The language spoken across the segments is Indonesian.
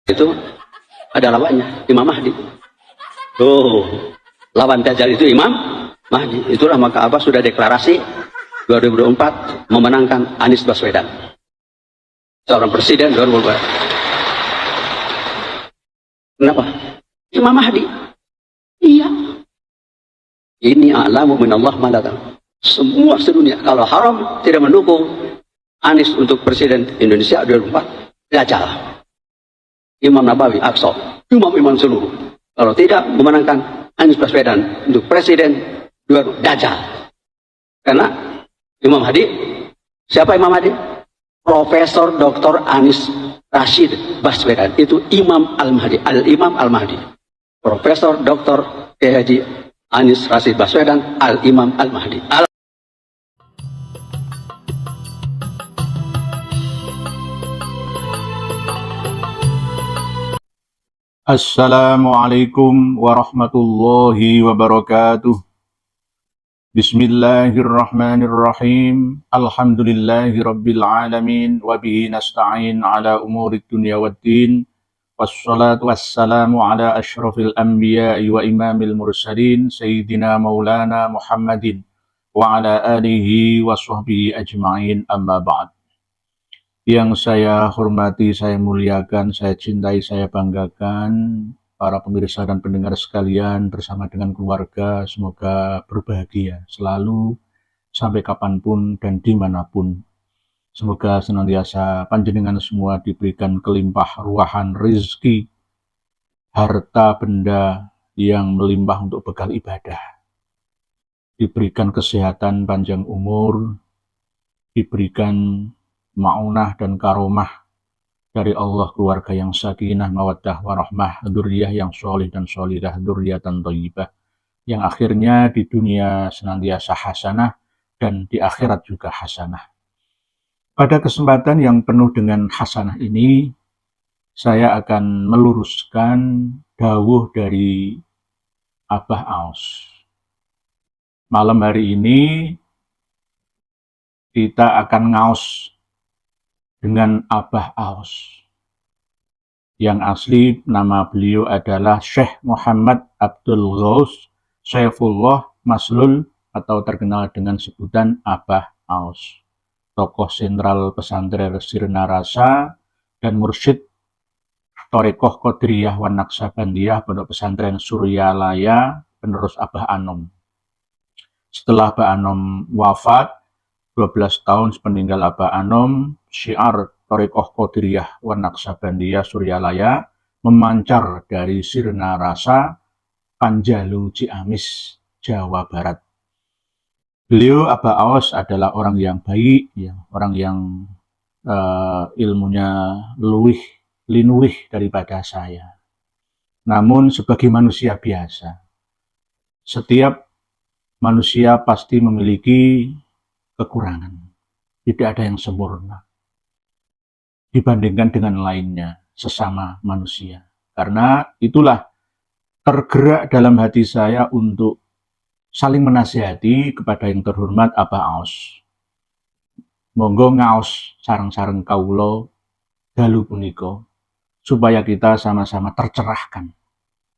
itu ada lawannya, Imam Mahdi. Oh, lawan Dajjal itu Imam Mahdi. Itulah maka Abbas sudah deklarasi 2024 memenangkan Anies Baswedan, seorang presiden 2024. Kenapa? Imam Mahdi. Iya. Ini a'lamu minallah ma la ta'lamun. Semua sedunia kalau haram tidak mendukung Anies untuk presiden Indonesia 2024, Dajjal. Imam Nabawi, Aqsa, imam-imam seluruh. Kalau tidak memenangkan Anies Baswedan untuk presiden 2024, Dajjal. Karena Imam Mahdi, siapa Imam Mahdi? Profesor Dr. Anies Rashid Baswedan. Itu Imam Al-Mahdi, Al-Imam Al-Mahdi. Profesor Dr. Haji Anies Rashid Baswedan, Al-Imam Al-Mahdi. Assalamualaikum warahmatullahi wabarakatuh. Bismillahirrahmanirrahim. Alhamdulillahi rabbil alamin. Wabihi nasta'in ala umurid dunya waddin. Wassalatu wassalamu ala ashrafil anbiya'i wa imamil mursalin. Sayyidina maulana Muhammadin. Wa ala alihi wa sahbihi ajma'in, amma ba'd. Yang saya hormati, saya muliakan, saya cintai, saya banggakan para pemirsa dan pendengar sekalian bersama dengan keluarga, semoga berbahagia selalu sampai kapanpun dan dimanapun. Semoga senantiasa panjenengan semua diberikan kelimpah ruahan rezeki, harta benda yang melimpah untuk bekal ibadah, diberikan kesehatan panjang umur, diberikan ma'unah dan karomah dari Allah, keluarga yang sakinah, mawaddah, warahmah, dzurriyyah yang sholih dan sholihah, dzurriyyatan thayyibah, yang akhirnya di dunia senantiasa hasanah dan di akhirat juga hasanah. Pada kesempatan yang penuh dengan hasanah ini, saya akan meluruskan dawuh dari Abah Aos. Malam hari ini kita akan ngaos dengan Abah Aos. Yang asli nama beliau adalah Syekh Muhammad Abdul Ghaus Saifullah Maslul, atau terkenal dengan sebutan Abah Aos, tokoh sentral pesantren Sirna Rasa dan mursyid Thariqah Qadiriyah wan Naqsabandiyah Pondok Pesantren Suryalaya, penerus Abah Anom. Setelah Abah Anom wafat 12 tahun sepeninggal Abah Anom, syiar Thariqah Qadiriyah wan Naqsabandiyah Suryalaya memancar dari Sirna Rasa, Panjalu, Ciamis, Jawa Barat. Beliau Abah Aos adalah orang yang baik, ya, orang yang ilmunya linuwih daripada saya. Namun sebagai manusia biasa, setiap manusia pasti memiliki kekurangan. Tidak ada yang sempurna dibandingkan dengan lainnya, sesama manusia. Karena itulah tergerak dalam hati saya untuk saling menasihati kepada yang terhormat Abah Aos. Monggo ngaos sareng-sareng kawula dalu punika supaya kita sama-sama tercerahkan.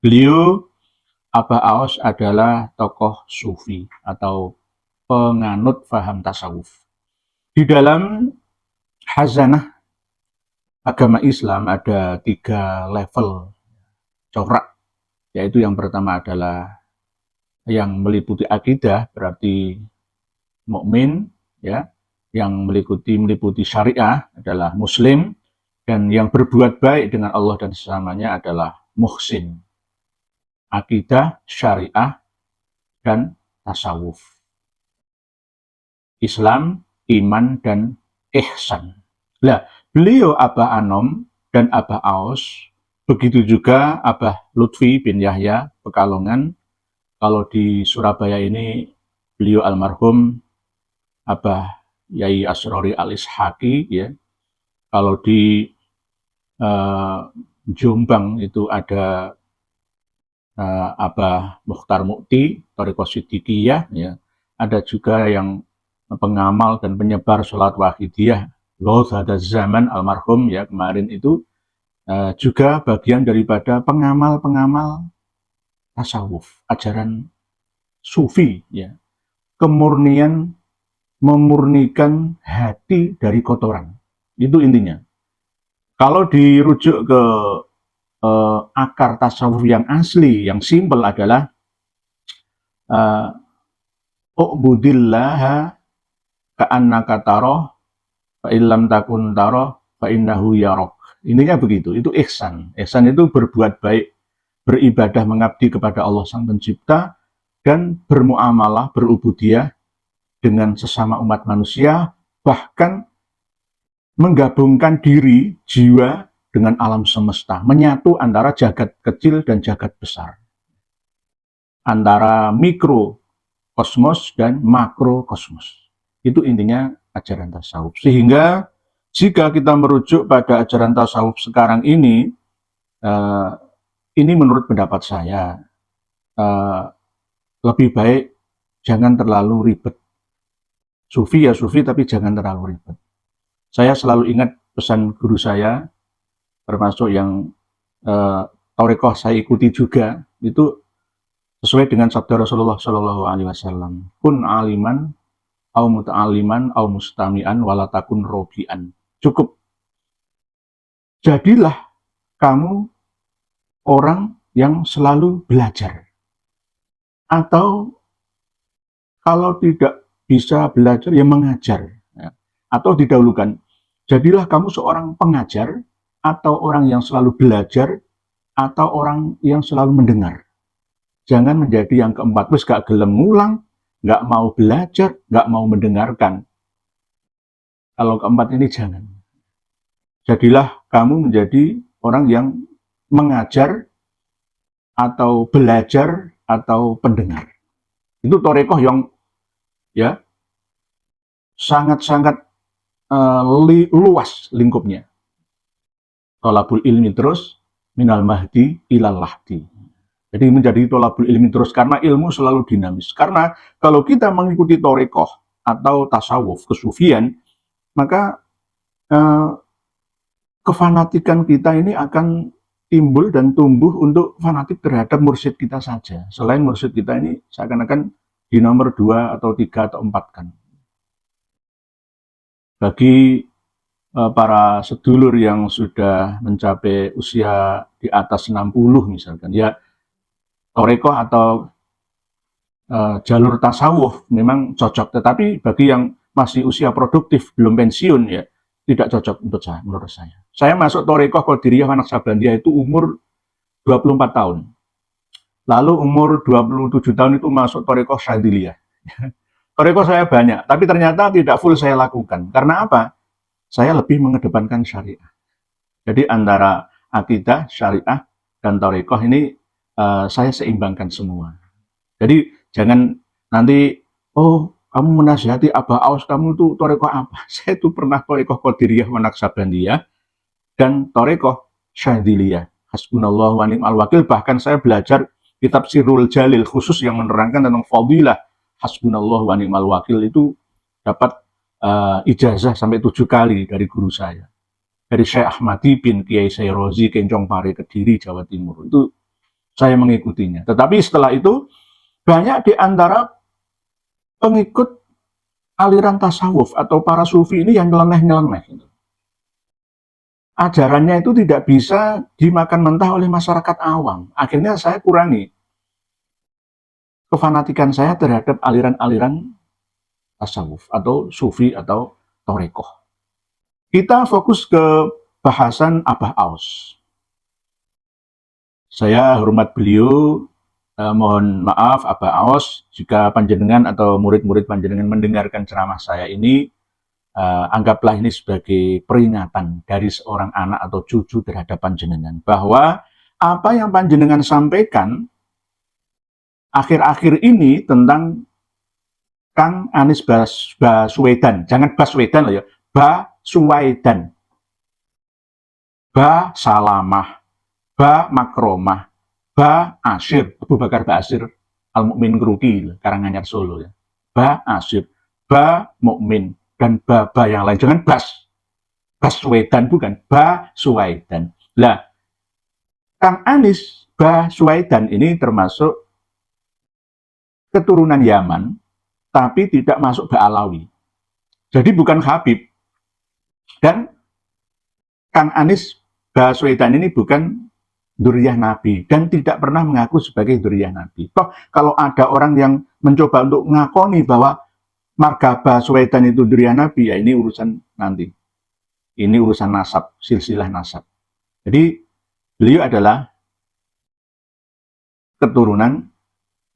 Beliau Abah Aos adalah tokoh sufi atau penganut faham tasawuf. Di dalam hazanah agama Islam ada 3 level corak, yaitu yang pertama adalah yang meliputi akidah, berarti mukmin, ya, yang meliputi syariah adalah muslim, dan yang berbuat baik dengan Allah dan sesamanya adalah muhsin. Akidah, syariah, dan tasawuf. Islam, iman, dan ihsan. Nah, beliau Abah Anom dan Abah Aos, begitu juga Abah Lutfi bin Yahya Pekalongan. Kalau di Surabaya ini beliau almarhum Abah Yai Asrori Al-Ishaqi, ya. Kalau di Jombang itu ada Abah Mukhtar Mukti, Thariqah Siddiqiyah, ya. Ada juga yang pengamal dan penyebar sholat wahidiyah, Ghaus Hadaz Zaman almarhum, ya, kemarin itu juga bagian daripada pengamal-pengamal tasawuf, ajaran sufi, ya, kemurnian, memurnikan hati dari kotoran. Itu intinya. Kalau dirujuk ke akar tasawuf yang asli, yang simpel adalah u'budillaha ka'annaka taroh fa illam takun taroh fa innahu yarok. Intinya begitu, itu ihsan. Ihsan itu berbuat baik, beribadah mengabdi kepada Allah Sang Pencipta, dan bermuamalah, berubudiyah dengan sesama umat manusia, bahkan menggabungkan diri, jiwa dengan alam semesta, menyatu antara jagat kecil dan jagat besar, antara mikrokosmos dan makrokosmos. Itu intinya ajaran tasawuf. Sehingga jika kita merujuk pada ajaran tasawuf sekarang ini menurut pendapat saya, lebih baik jangan terlalu ribet. Sufi ya sufi, tapi jangan terlalu ribet. Saya selalu ingat pesan guru saya, termasuk yang Thariqah saya ikuti juga, itu sesuai dengan sabda Rasulullah SAW. Kun aliman, au muta'aliman, au mustami'an, walatakun robi'an. Cukup. Jadilah kamu orang yang selalu belajar. Atau kalau tidak bisa belajar, ya mengajar. Atau didahulukan, jadilah kamu seorang pengajar, atau orang yang selalu belajar, atau orang yang selalu mendengar. Jangan menjadi yang keempat, wis gak gelem ngulang, gak mau belajar, gak mau mendengarkan. Kalau keempat ini jangan. Jadilah kamu menjadi orang yang mengajar, atau belajar, atau pendengar. Itu thariqah yang ya sangat-sangat luas lingkupnya. Tolabul ilmi terus, minal mahdi ilal lahdi. Jadi menjadi tolabul ilmi terus, karena ilmu selalu dinamis. Karena kalau kita mengikuti thariqah atau tasawuf, kesufian, maka kefanatikan kita ini akan timbul dan tumbuh untuk fanatik terhadap mursyid kita saja. Selain mursyid kita ini seakan-akan di nomor 2 atau 3 atau 4 kan. Bagi para sedulur yang sudah mencapai usia di atas 60 misalkan, ya thariqah atau jalur tasawuf memang cocok. Tetapi bagi yang masih usia produktif, belum pensiun, ya tidak cocok untuk saya, menurut saya. Saya masuk thariqah Qadiriyah Naqsabandiyah itu umur 24 tahun. Lalu umur 27 tahun itu masuk thariqah Syadziliyah. Thariqah saya banyak, tapi ternyata tidak full saya lakukan. Karena apa? Saya lebih mengedepankan syariah. Jadi antara akidah, syariah, dan thariqah ini saya seimbangkan semua. Jadi jangan nanti, oh kamu menasihati Abah Aus, kamu itu thariqah apa? Saya itu pernah thariqah Qadiriyah Naqsabandiyah dan thariqah Syadziliyah. Hasbunallah wa ni'mal wakil. Bahkan saya belajar kitab Sirrul Jalil khusus yang menerangkan tentang fadilah Hasbunallah wa ni'mal wakil, itu dapat ijazah sampai 7 kali dari guru saya. Dari Syekh Ahmadi bin Kiai Sayrozi, Kencong Pare, Kediri, Jawa Timur. Itu saya mengikutinya. Tetapi setelah itu, banyak di antara pengikut aliran tasawuf atau para sufi ini yang nyeleneh-nyeleneh. Ajarannya itu tidak bisa dimakan mentah oleh masyarakat awam. Akhirnya saya kurangi kefanatikan saya terhadap aliran-aliran tasawuf atau sufi atau thariqah. Kita fokus ke bahasan Abah Aus. Saya hormat beliau, mohon maaf Abah Aus jika panjenengan atau murid-murid panjenengan mendengarkan ceramah saya ini, anggaplah ini sebagai peringatan dari seorang anak atau cucu terhadap panjenengan, bahwa apa yang panjenengan sampaikan akhir-akhir ini tentang Kang Anies Baswedan, jangan Baswedan loh ya, Baswedan, Ba Salamah, Ba Makromah, Ba Asyir, Abu Bakar Ba'asyir, Al-Mu'min Ngruki, Karanganyar Solo ya, Ba Asyir, Ba Mukmin, dan Ba yang lain, jangan Baswedan, bukan Baswedan. Lah, Kang Anies Baswedan ini termasuk keturunan Yaman, tapi tidak masuk Ba'alawi. Jadi bukan Habib. Dan Kang Anies Baswedan ini bukan dzurriyyah Nabi dan tidak pernah mengaku sebagai dzurriyyah Nabi. Toh kalau ada orang yang mencoba untuk ngakoni bahwa marga Baswedan itu dzurriyyah Nabi, ya ini urusan nanti. Ini urusan nasab, silsilah nasab. Jadi beliau adalah keturunan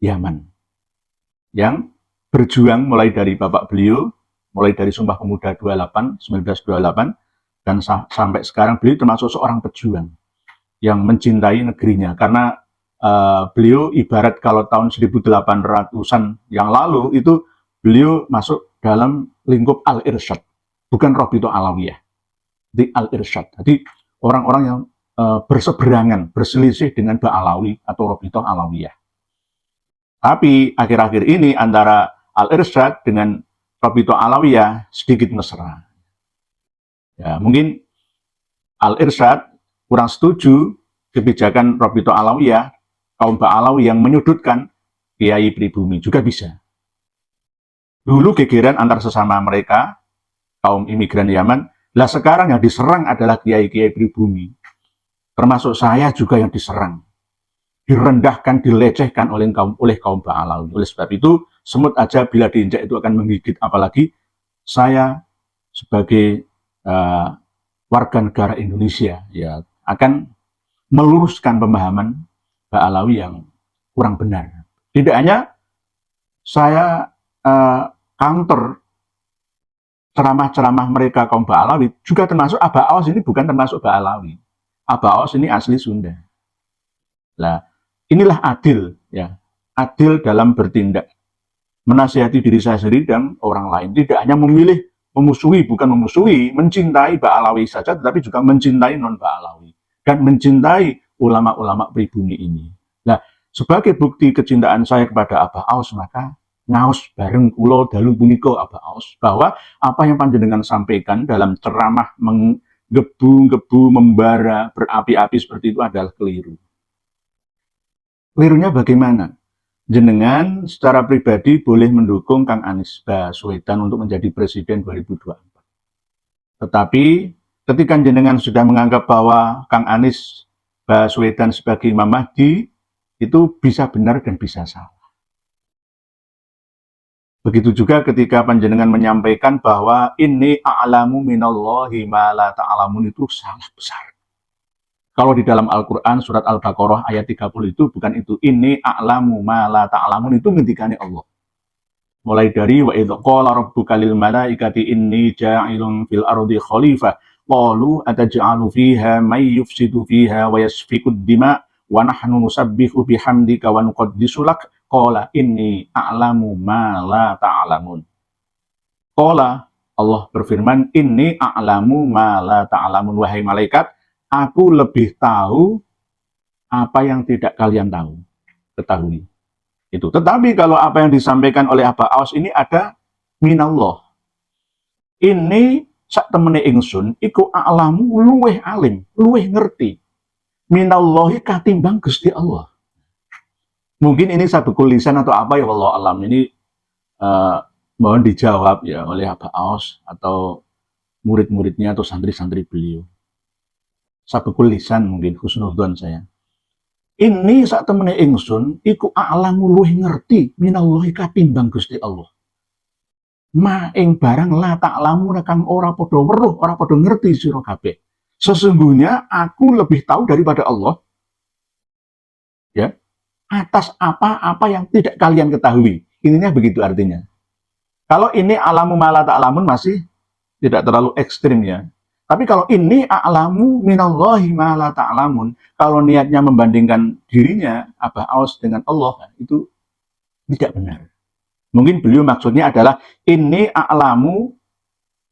Yaman yang berjuang mulai dari bapak beliau, mulai dari Sumpah Pemuda 1928, dan sampai sekarang beliau termasuk seorang pejuang yang mencintai negerinya, karena beliau ibarat kalau tahun 1800-an yang lalu itu beliau masuk dalam lingkup Al-Irsyad, bukan Rabithah Alawiyah, di Al-Irsyad. Jadi orang-orang yang berseberangan, berselisih dengan Ba'alawi atau Rabithah Alawiyah. Tapi akhir-akhir ini antara Al-Irsyad dengan Rabithah Alawiyah sedikit mesra. Ya, mungkin Al-Irsyad kurang setuju kebijakan Rabithah Alawiyah, kaum Ba'alawi yang menyudutkan kiai pribumi, juga bisa. Dulu gegeran antar sesama mereka, kaum imigran Yaman, lah sekarang yang diserang adalah kiai-kiai pribumi. Termasuk saya juga yang diserang. Direndahkan, dilecehkan oleh kaum Ba'alawi. Oleh sebab itu, semut aja bila diinjak itu akan menggigit, apalagi saya sebagai warga negara Indonesia ya akan meluruskan pemahaman Ba'alawi yang kurang benar. Tidak hanya saya counter ceramah-ceramah mereka kaum Ba'alawi, juga termasuk Abah Aos ini bukan termasuk Ba'alawi. Abah Aos ini asli Sunda. Nah, inilah adil ya, adil dalam bertindak, menasihati diri saya sendiri dan orang lain. Tidak hanya memilih memusuhi, bukan memusuhi, mencintai Ba'alawi saja, tetapi juga mencintai non-Ba'alawi dan mencintai ulama-ulama pribumi ini. Nah, sebagai bukti kecintaan saya kepada Abah Aos, maka ngaos bareng kulo dalu puniko Abah Aos bahwa apa yang panjenengan sampaikan dalam ceramah menggebu-gebu, membara, berapi-api seperti itu adalah keliru. Kelirunya bagaimana? Jenengan secara pribadi boleh mendukung Kang Anies Baswedan untuk menjadi presiden 2024. Tetapi ketika jenengan sudah menganggap bahwa Kang Anies Baswedan sebagai Imam Mahdi, itu bisa benar dan bisa salah. Begitu juga ketika panjenengan menyampaikan bahwa ini a'lamu minallahi ma la ta'lamun, itu salah besar. Kalau di dalam Al-Quran surat Al-Baqarah ayat 30 itu bukan itu. Ini a'lamu ma la ta'lamun, itu ngendikane Allah. Mulai dari wa idh qala rabbuka lil malaikati inni ja'ilun fil ardi khalifah qalu ataj'alu fiha may yufsidu fiha wa yasfikud dima wa nahnu nusabbihu bihamdika wa nuqaddisu lak qala inni a'lamu ma la ta'lamun. Qala, Allah berfirman, inni a'lamu ma la ta'lamun, wahai malaikat, aku lebih tahu apa yang tidak kalian ketahui. Itu. Tetapi kalau apa yang disampaikan oleh Abah Aos ini ada minallah. Ini sak temene ingsun iku a'lamu, luweh alim, luweh ngerti. Minallahi katimbang Gusti Allah. Mungkin ini sabukul lisan atau apa ya, wallahu alam. Ini mohon dijawab ya oleh Abah Aos atau murid-muridnya atau santri-santri beliau. Sabukul lisan mungkin husnudzon saya. Ini sak temene ingsun iku a'lamu, luwih ngerti minallahi katimbang Gusti Allah. Ma ing barang la ta'lamu kang ora padha weruh, ora padha ngerti sira kabeh. Sesungguhnya aku lebih tahu daripada Allah. Ya. Atas apa-apa yang tidak kalian ketahui. Ininya begitu artinya. Kalau ini alamu ma la ta'lamun masih tidak terlalu ekstrim ya. Tapi kalau ini a'lamu minallahi ma la ta'lamun, kalau niatnya membandingkan dirinya Abah Aos dengan Allah, itu tidak benar. Mungkin beliau maksudnya adalah ini a'lamu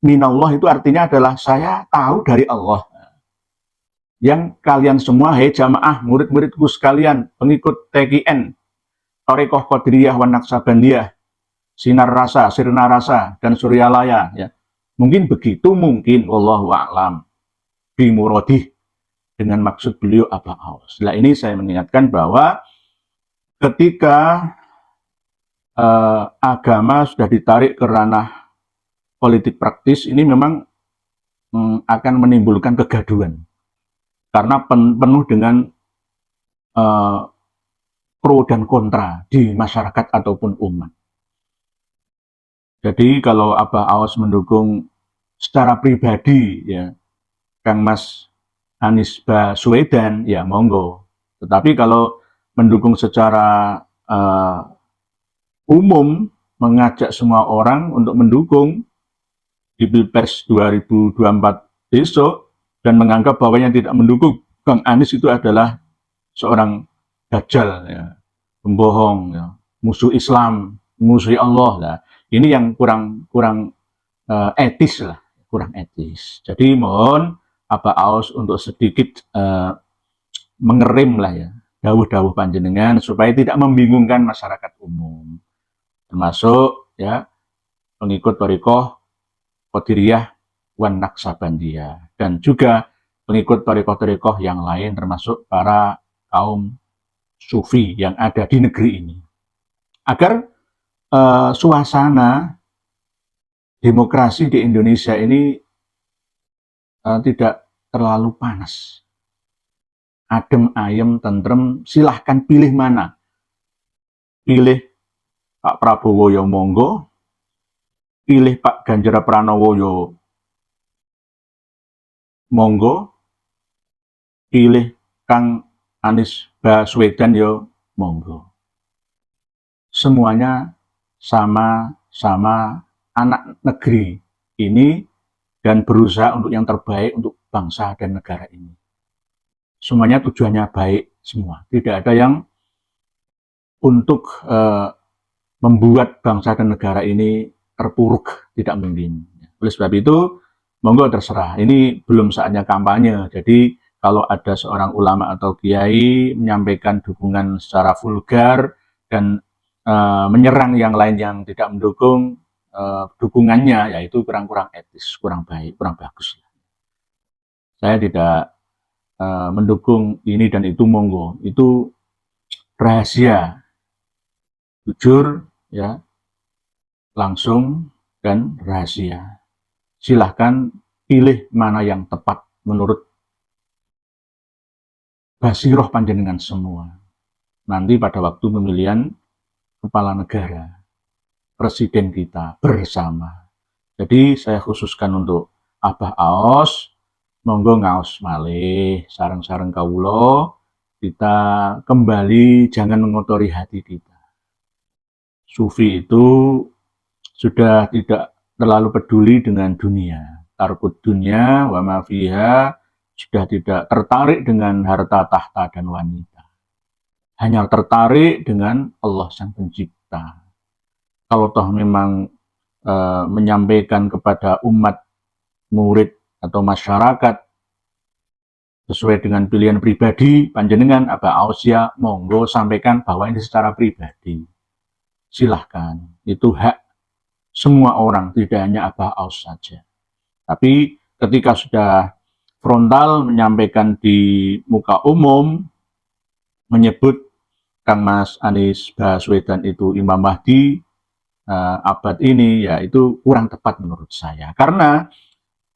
minallah, itu artinya adalah saya tahu dari Allah. Yang kalian semua, hei jamaah, murid-muridku sekalian, pengikut TKN, Thariqah Qadiriyah wan Naqsabandiyah, Sinar Rasa, Sirna Rasa, dan Suryalaya, ya. Mungkin begitu, mungkin wallahu a'lam bimuradih. dengan maksud beliau Abah Aos. Nah, ini saya mengingatkan bahwa ketika agama sudah ditarik ke ranah politik praktis, ini memang akan menimbulkan kegaduhan karena penuh dengan pro dan kontra di masyarakat ataupun umat. Jadi kalau Abah Aos mendukung secara pribadi ya Kang Mas Anies Baswedan, ya monggo. Tetapi kalau mendukung secara umum, mengajak semua orang untuk mendukung di Pilpres 2024 besok, dan menganggap bahwa yang tidak mendukung Kang Anies itu adalah seorang dajjal, ya, pembohong, ya, musuh Islam, musuh Allah lah. Ini yang kurang etis lah, kurang etis. Jadi mohon Abah Aos untuk sedikit mengerem lah ya dawuh-dawuh panjenengan supaya tidak membingungkan masyarakat umum, termasuk ya pengikut thariqah Qadiriyah wan Naqsabandiyah dan juga pengikut thariqah-thariqah yang lain, termasuk para kaum sufi yang ada di negeri ini, agar suasana demokrasi di Indonesia ini tidak terlalu panas, adem, ayem, tentrem. Silahkan pilih mana, pilih Pak Prabowo ya monggo, pilih Pak Ganjar Pranowo ya monggo, pilih Kang Anies Baswedan ya monggo. Semuanya sama-sama anak negeri ini dan berusaha untuk yang terbaik untuk bangsa dan negara ini. Semuanya tujuannya baik semua. Tidak ada yang untuk membuat bangsa dan negara ini terpuruk, tidak mungkin. Oleh sebab itu, monggo terserah. Ini belum saatnya kampanye. Jadi kalau ada seorang ulama atau kiai menyampaikan dukungan secara vulgar dan menyerang yang lain yang tidak mendukung dukungannya, yaitu kurang etis, kurang baik, kurang bagus. Saya tidak mendukung ini dan itu, monggo. Itu rahasia, jujur, ya, langsung dan rahasia. Silahkan pilih mana yang tepat menurut basiroh panjenengan semua. Nanti pada waktu pemilihan kepala negara, presiden kita bersama. Jadi saya khususkan untuk Abah Aos, monggo ngaos malih, sareng-sareng kawula, kita kembali jangan mengotori hati kita. Sufi itu sudah tidak terlalu peduli dengan dunia. Tarkut dunia wa ma fiha, sudah tidak tertarik dengan harta tahta dan wanita. Hanya tertarik dengan Allah Sang Pencipta. Kalau toh memang menyampaikan kepada umat, murid atau masyarakat sesuai dengan pilihan pribadi panjenengan Abah Aos, ya monggo sampaikan bahwa ini secara pribadi. Silahkan, itu hak semua orang, tidak hanya Abah Aos saja. Tapi ketika sudah frontal menyampaikan di muka umum, menyebut Kang Mas Anies Baswedan itu Imam Mahdi abad ini, ya itu kurang tepat menurut saya. Karena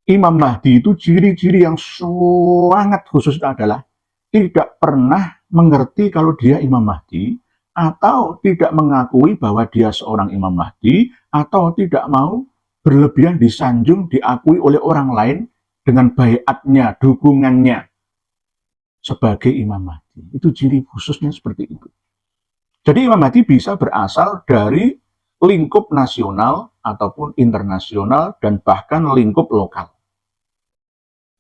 Imam Mahdi itu ciri-ciri yang sangat khusus adalah tidak pernah mengerti kalau dia Imam Mahdi, atau tidak mengakui bahwa dia seorang Imam Mahdi, atau tidak mau berlebihan disanjung, diakui oleh orang lain dengan baiatnya, dukungannya sebagai Imam Mahdi. Itu ciri khususnya seperti itu. Jadi Imam Mahdi bisa berasal dari lingkup nasional ataupun internasional dan bahkan lingkup lokal.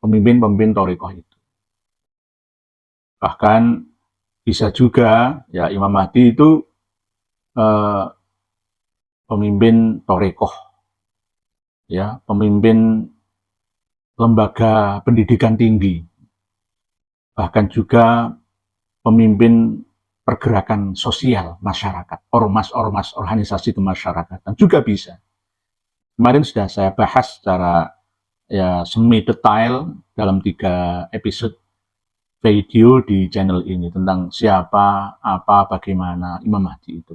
Pemimpin-pemimpin thariqah itu. Bahkan bisa juga ya Imam Mahdi itu pemimpin thariqah, ya, pemimpin lembaga pendidikan tinggi, bahkan juga pemimpin pergerakan sosial masyarakat, ormas-ormas organisasi kemasyarakatan juga bisa. Kemarin sudah saya bahas secara ya semi detail dalam 3 episode video di channel ini tentang siapa, apa, bagaimana Imam Mahdi itu.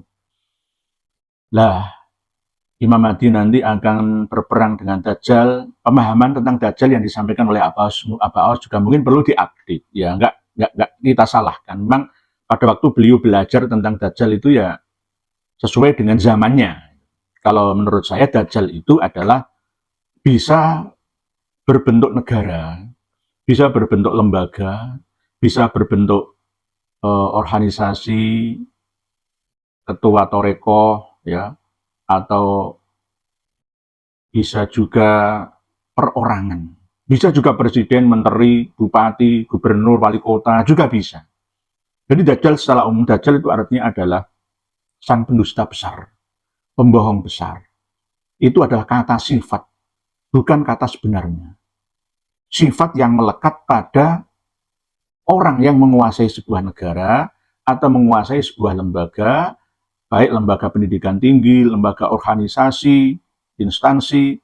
Lah, Imam Mahdi nanti akan berperang dengan Dajjal. Pemahaman tentang Dajjal yang disampaikan oleh Abbas juga mungkin perlu diupdate. Ya, nggak kita salahkan. Memang pada waktu beliau belajar tentang Dajjal itu ya sesuai dengan zamannya. Kalau menurut saya Dajjal itu adalah bisa berbentuk negara, bisa berbentuk lembaga, bisa berbentuk organisasi, ketua torekoh, ya, atau bisa juga perorangan. Bisa juga presiden, menteri, bupati, gubernur, wali kota, juga bisa. Jadi Dajjal secara umum, Dajjal itu artinya adalah sang pendusta besar, pembohong besar. Itu adalah kata sifat, bukan kata sebenarnya. Sifat yang melekat pada orang yang menguasai sebuah negara atau menguasai sebuah lembaga, baik lembaga pendidikan tinggi, lembaga organisasi, instansi,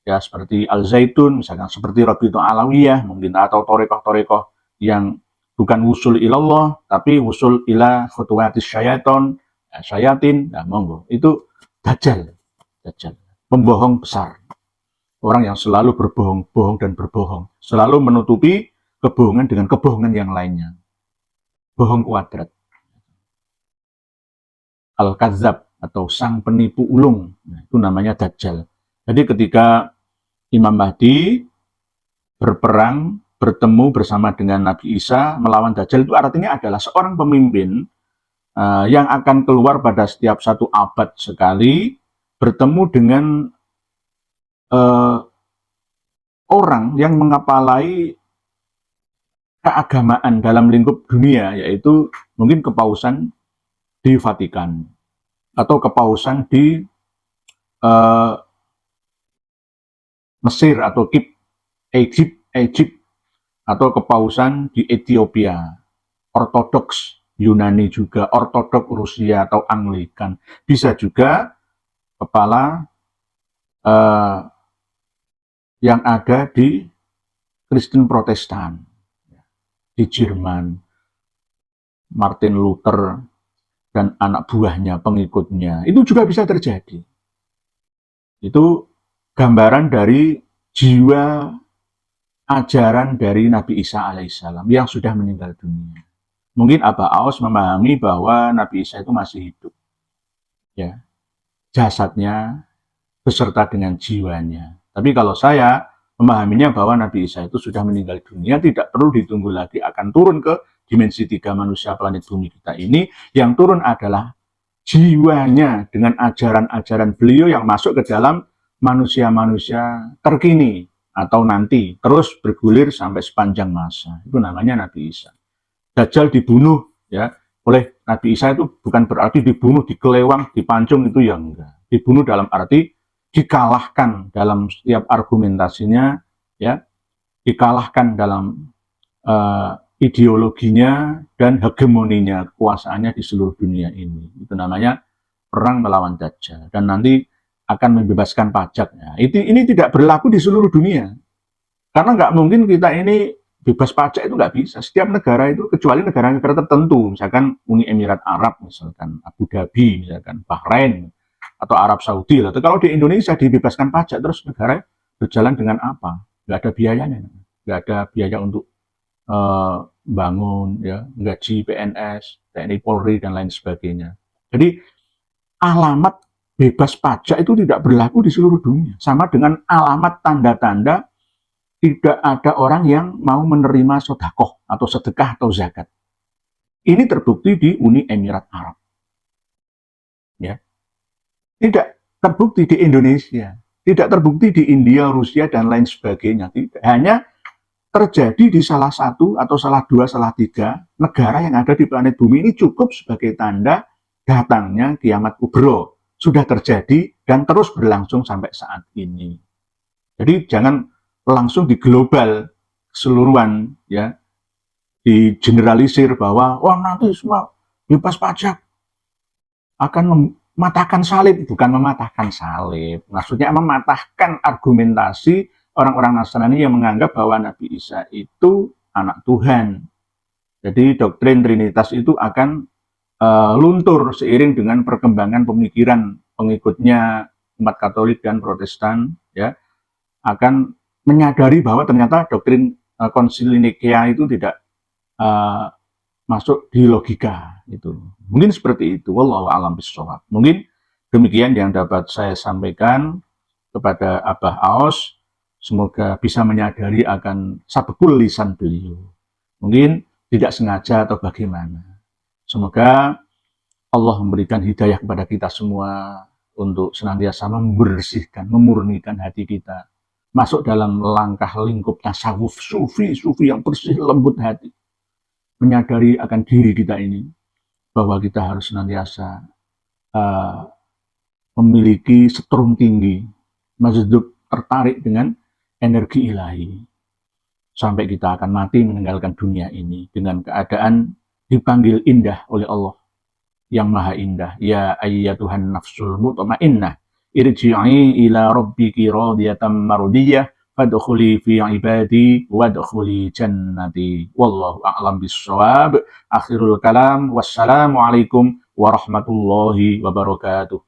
ya seperti Al-Zaitun, misalkan seperti Rabithah Alawiyah, mungkin atau torekoh-torekoh yang bukan wusul ilallah, tapi wusul ila khutuwatis syaiton, syayatin, nah monggo. Itu Dajjal, pembohong besar. Orang yang selalu berbohong, bohong dan berbohong. Selalu menutupi kebohongan dengan kebohongan yang lainnya. Bohong kuadrat. Al-Kadzab atau sang penipu ulung. Nah, itu namanya Dajjal. Jadi ketika Imam Mahdi berperang, bertemu bersama dengan Nabi Isa melawan Dajjal, itu artinya adalah seorang pemimpin yang akan keluar pada setiap satu abad sekali, bertemu dengan orang yang mengepalai keagamaan dalam lingkup dunia, yaitu mungkin kepausan di Vatikan atau kepausan di Mesir atau Egypt atau kepausan di Ethiopia, Ortodoks Yunani juga, Ortodoks Rusia atau Anglikan, bisa juga kepala yang ada di Kristen Protestan, di Jerman, Martin Luther, dan anak buahnya, pengikutnya. Itu juga bisa terjadi. Itu gambaran dari jiwa ajaran dari Nabi Isa alaihissalam yang sudah meninggal dunia. Mungkin Aba Aos memahami bahwa Nabi Isa itu masih hidup. Ya, jasadnya beserta dengan jiwanya. Tapi kalau saya memahaminya bahwa Nabi Isa itu sudah meninggal dunia, tidak perlu ditunggu lagi, akan turun ke dimensi 3 manusia planet bumi kita ini. Yang turun adalah jiwanya dengan ajaran-ajaran beliau yang masuk ke dalam manusia-manusia terkini atau nanti, terus bergulir sampai sepanjang masa. Itu namanya Nabi Isa. Dajjal dibunuh ya oleh Nabi Isa itu bukan berarti dibunuh, dikelewang, dipancung, itu ya enggak. Dibunuh dalam arti dikalahkan dalam setiap argumentasinya, ya, dikalahkan dalam ideologinya dan hegemoninya, kekuasaannya di seluruh dunia ini. Itu namanya perang melawan Dajjal. Dan nanti akan membebaskan pajak. Nah, ini tidak berlaku di seluruh dunia. Karena nggak mungkin kita ini bebas pajak, itu nggak bisa. Setiap negara itu, kecuali negara-negara tertentu, misalkan Uni Emirat Arab, misalkan Abu Dhabi, misalkan Bahrain, atau Arab Saudi. Atau kalau di Indonesia dibebaskan pajak, terus negara berjalan dengan apa? Nggak ada biayanya. Nggak ada biaya untuk bangun, ya, gaji PNS, TNI Polri, dan lain sebagainya. Jadi alamat bebas pajak itu tidak berlaku di seluruh dunia. Sama dengan alamat tanda-tanda tidak ada orang yang mau menerima sedekah atau sedekah atau zakat. Ini terbukti di Uni Emirat Arab. Ya. Tidak terbukti di Indonesia, tidak terbukti di India, Rusia, dan lain sebagainya. Tidak. Hanya terjadi di salah satu atau salah dua, salah tiga negara yang ada di planet bumi ini, cukup sebagai tanda datangnya kiamat kubro. Sudah terjadi dan terus berlangsung sampai saat ini. Jadi jangan langsung di global keseluruhan, ya, di generalisir bahwa wah nanti semua bebas pajak akan mematahkan salib. Bukan mematahkan salib, maksudnya mematahkan argumentasi orang-orang Nasrani yang menganggap bahwa Nabi Isa itu anak Tuhan, Jadi doktrin Trinitas itu akan luntur seiring dengan perkembangan pemikiran pengikutnya umat Katolik dan Protestan, ya, akan menyadari bahwa ternyata doktrin Konsili Nikea itu tidak masuk di logika itu. Mungkin seperti itu. Wallahu a'lam bishawab. Mungkin demikian yang dapat saya sampaikan kepada Abah Aos. Semoga bisa menyadari akan sabekul lisan beliau. Mungkin tidak sengaja atau bagaimana. Semoga Allah memberikan hidayah kepada kita semua untuk senantiasa membersihkan, memurnikan hati kita. Masuk dalam langkah lingkup tasawuf, sufi yang bersih, lembut hati. Menyadari akan diri kita ini, bahwa kita harus senantiasa memiliki setrum tinggi, hidup tertarik dengan energi ilahi. Sampai kita akan mati meninggalkan dunia ini dengan keadaan dipanggil indah oleh Allah yang maha indah. Ya ayyatuhan nafsul mutmainnah, irji'i ila rabbiki radiyatan mardiyah, fadkhuli fi ibadi wadkhuli jannati. Wallahu a'lam bishawab. Akhirul kalam. Wassalamu alaikum warahmatullahi wabarakatuh.